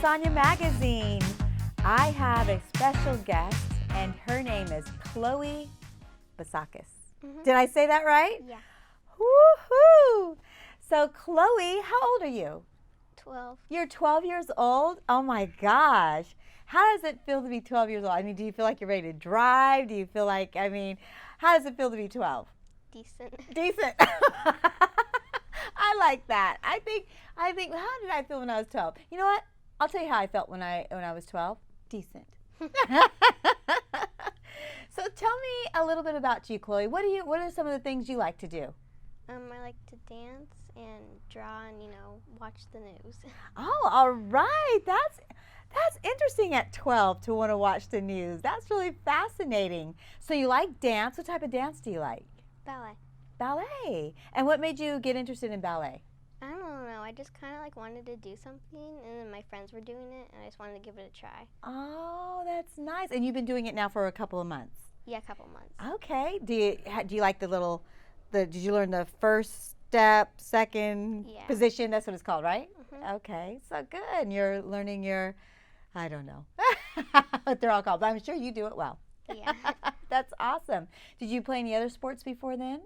Sonya Magazine. I have a special guest, and her name is Chloe Bazacas. Did I say that right? Yeah. Woohoo! So, Chloe, how old are you? 12. You're 12 years old? Oh my gosh. How does it feel to be 12 years old? I mean, do you feel like you're ready to drive? Do you feel like, how does it feel to be 12? Decent. Decent. I like that. I think, how did I feel when I was 12? You know what? I'll tell you how I felt when I was 12. Decent. So tell me a little bit about you, Chloe. What are some of the things you like to do? I like to dance and draw and, watch the news. Oh, all right. That's interesting at 12 to want to watch the news. That's really fascinating. So you like dance. What type of dance do you like? Ballet. Ballet. And what made you get interested in ballet? I don't know. I just kind of wanted to do something, and then my friends were doing it, and I just wanted to give it a try. Oh, that's nice. And you've been doing it now for a couple of months? Yeah, a couple months. Okay. Do you like did you learn the first step, second position? That's what it's called, right? Mm-hmm. Okay. So good. And you're learning I don't know what they're all called, but I'm sure you do it well. Yeah. That's awesome. Did you play any other sports before then?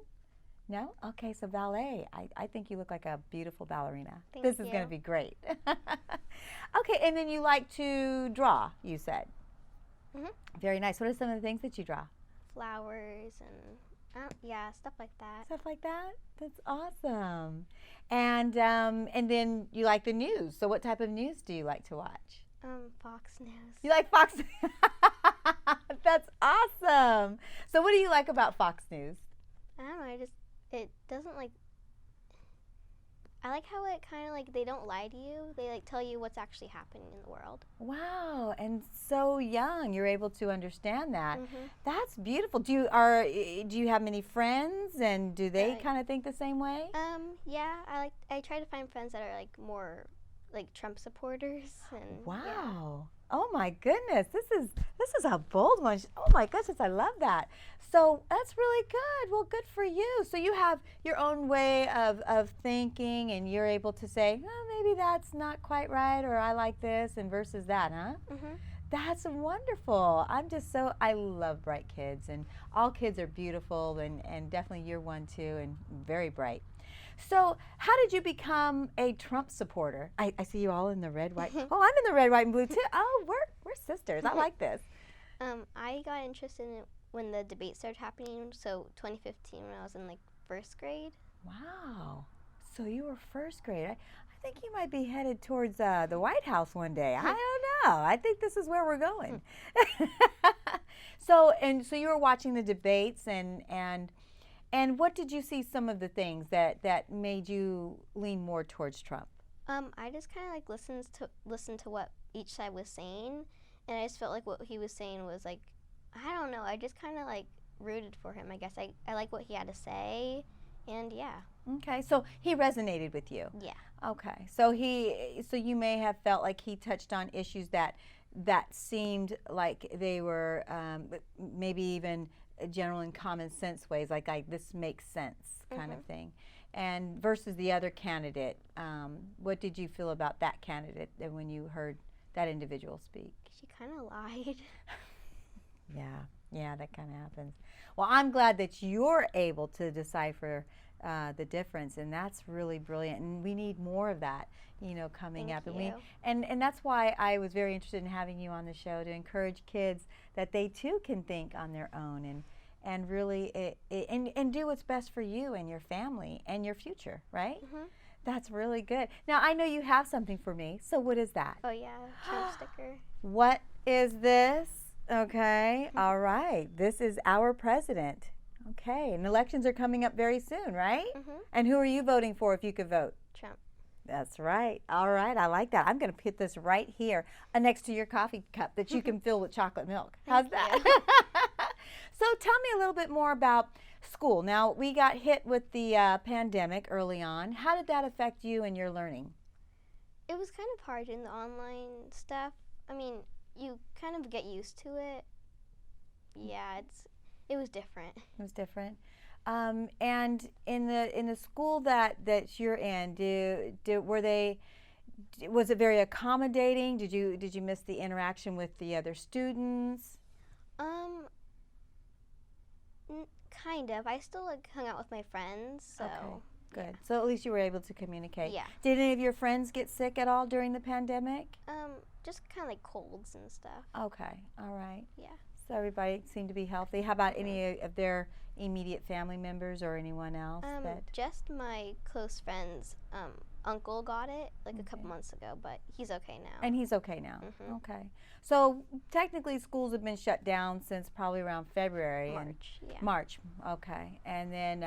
No? Okay, so ballet. I think you look like a beautiful ballerina. This is going to be great. Okay, and then you like to draw, you said. Mm-hmm. Very nice. What are some of the things that you draw? Flowers and, stuff like that. Stuff like that? That's awesome. And then you like the news. So what type of news do you like to watch? Fox News. You like Fox News? That's awesome. So what do you like about Fox News? I don't know. It doesn't I like how it kind of they don't lie to you. They tell you what's actually happening in the world. Wow, and so young, you're able to understand that. Mm-hmm. That's beautiful. Do you have many friends, and do they kind of think the same way? Yeah, I try to find friends that are more Trump supporters. And wow. Yeah. Oh my goodness, this is a bold one. Oh my goodness, I love that. So that's really good. Well, good for you. So you have your own way of thinking, and you're able to say, oh, maybe that's not quite right, or I like this, and versus that, huh? Mm-hmm. That's wonderful. I love bright kids, and all kids are beautiful, and definitely you're one too, and very bright. So how did you become a Trump supporter? I see you all in the red, white. Oh, I'm in the red, white, and blue too. Oh, we're sisters. I like this. I got interested in it when the debate started happening, so 2015 when I was in first grade. Wow. So you were first grade. I think you might be headed towards the White House one day. I don't know. I think this is where we're going. So you were watching the debates, and what did you see some of the things that made you lean more towards Trump? I just kind of listened to what each side was saying, and I just felt like what he was saying was I don't know. I just kind of rooted for him. I guess I like what he had to say, and yeah. Okay, so he resonated with you. Yeah. Okay, so you may have felt like he touched on issues that seemed like they were maybe even general and common sense ways, like this makes sense kind of thing. And versus the other candidate, what did you feel about that candidate when you heard that individual speak? She kind of lied. Yeah, that kind of happens. Well, I'm glad that you're able to decipher the difference, and that's really brilliant. And we need more of that, coming up. Thank you. And that's why I was very interested in having you on the show, to encourage kids that they too can think on their own and really and do what's best for you and your family and your future, right? Mm-hmm. That's really good. Now, I know you have something for me. So what is that? Oh yeah, Trump sticker. What is this? Okay, all right. This is our president. Okay, and elections are coming up very soon, right? Mm-hmm. And who are you voting for if you could vote? Trump. That's right. All right, I like that. I'm going to put this right here next to your coffee cup that you can fill with chocolate milk. How's that? So tell me a little bit more about school. Now, we got hit with the pandemic early on. How did that affect you and your learning? It was kind of hard in the online stuff. I mean, you kind of get used to it. Yeah, it was different. It was different. And in the school that you're in, were they Was it very accommodating? Did you miss the interaction with the other students? Um, kind of. I still like hung out with my friends, so. Okay, good. So at least you were able to communicate. Yeah. Did any of your friends get sick at all during the pandemic? Just kind of like colds and stuff. Okay, all right. Yeah. So everybody seemed to be healthy. How about any of their immediate family members or anyone else? Just my close friend's uncle got it like a couple months ago, but he's okay now. And he's okay now. Mm-hmm. Okay. So technically schools have been shut down since probably around February. March, yeah. March, okay. And then,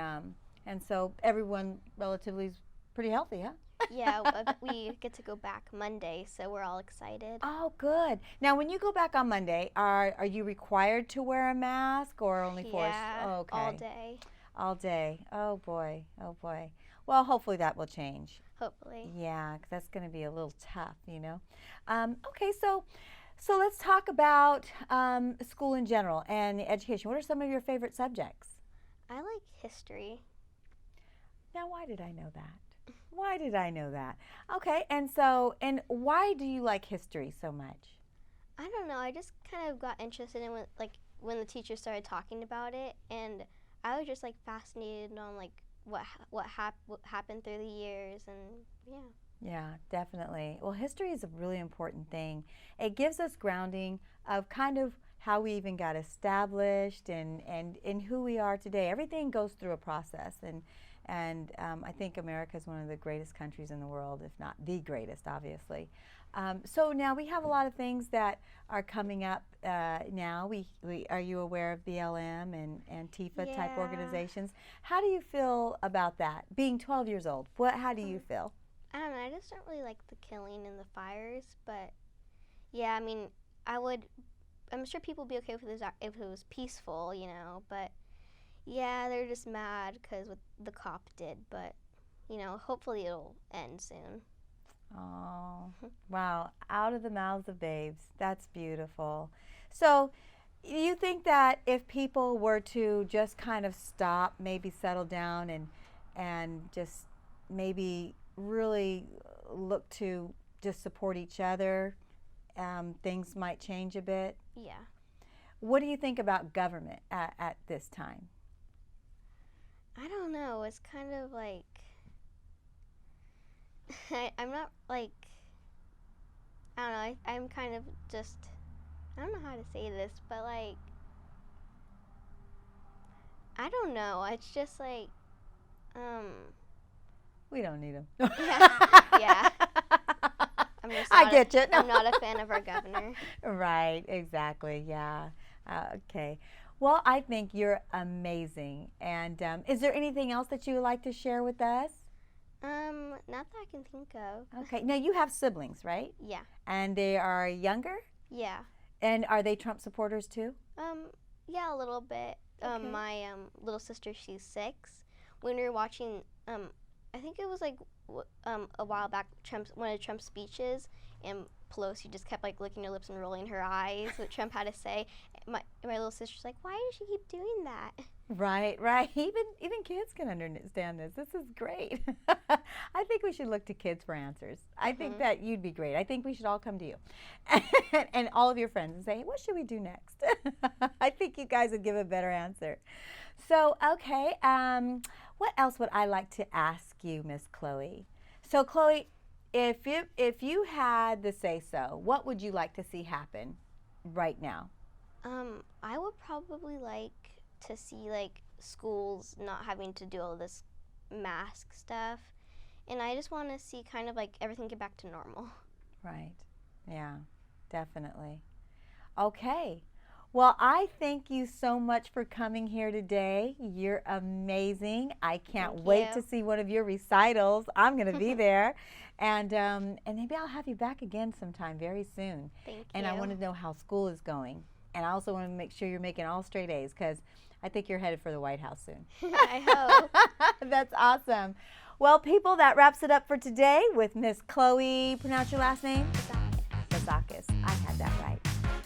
and so everyone relatively is pretty healthy, huh? Yeah, we get to go back Monday, so we're all excited. Oh, good. Now, when you go back on Monday, are you required to wear a mask or only forced? Yeah, Oh, okay. all day. All day. Oh, boy. Oh, boy. Well, hopefully that will change. Hopefully. Yeah, 'cause that's going to be a little tough, you know. Okay, so let's talk about school in general and education. What are some of your favorite subjects? I like history. Now, why did I know that? Why did I know that? Okay, and why do you like history so much? I don't know. I just kind of got interested in when the teacher started talking about it, and I was just like fascinated on like what happened through the years, and yeah. Yeah, definitely. Well, history is a really important thing. It gives us grounding of kind of how we even got established and who we are today. Everything goes through a process, and I think America is one of the greatest countries in the world, if not the greatest, obviously. So now we have a lot of things that are coming up now. Are you aware of BLM and TIFA type organizations? How do you feel about that? Being 12 years old, how do you feel? I don't know. I just don't really like the killing and the fires, but yeah, I mean, I'm sure people would be okay with this if it was peaceful, you know, but yeah, they're just mad because what the cop did, but you know, hopefully it'll end soon. Oh, wow. Out of the mouths of babes. That's beautiful. So you think that if people were to just kind of stop, maybe settle down and just maybe really look to just support each other, things might change a bit? Yeah. What do you think about government at this time? I don't know. It's kind of like I'm not like, I don't know. I'm kind of just, I don't know how to say this, but like, I don't know. It's just like, we don't need them. Yeah. I get you. I'm not a fan of our governor. Right, exactly, yeah. Okay. Well, I think you're amazing. And is there anything else that you would like to share with us? Not that I can think of. Okay. Now, you have siblings, right? Yeah. And they are younger? Yeah. And are they Trump supporters too? Yeah, a little bit. Okay. My little sister, she's 6. When we were watching, I think it was like a while back, one of Trump's speeches, and Pelosi just kept like licking her lips and rolling her eyes. What Trump had to say. My little sister's like, why does she keep doing that? Right. Even kids can understand this. This is great. I think we should look to kids for answers. I think that you'd be great. I think we should all come to you and all of your friends and say, hey, what should we do next? I think you guys would give a better answer. So, okay, what else would I like to ask you, Miss Chloe? So, Chloe, if you had the say-so, what would you like to see happen right now? I would probably like to see like schools not having to do all this mask stuff, and I just want to see kind of like everything get back to normal. Right. Yeah, definitely. Okay. Well, I thank you so much for coming here today. You're amazing. I can't wait to see one of your recitals. I'm going to be there. And maybe I'll have you back again sometime very soon. Thank you. And I want to know how school is going. And I also want to make sure you're making all straight A's, because I think you're headed for the White House soon. I hope. That's awesome. Well, people, that wraps it up for today with Miss Chloe. Pronounce your last name? Bazacas. I had that right.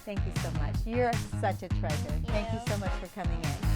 Thank you so much. You're such a treasure. Thank you so much for coming in.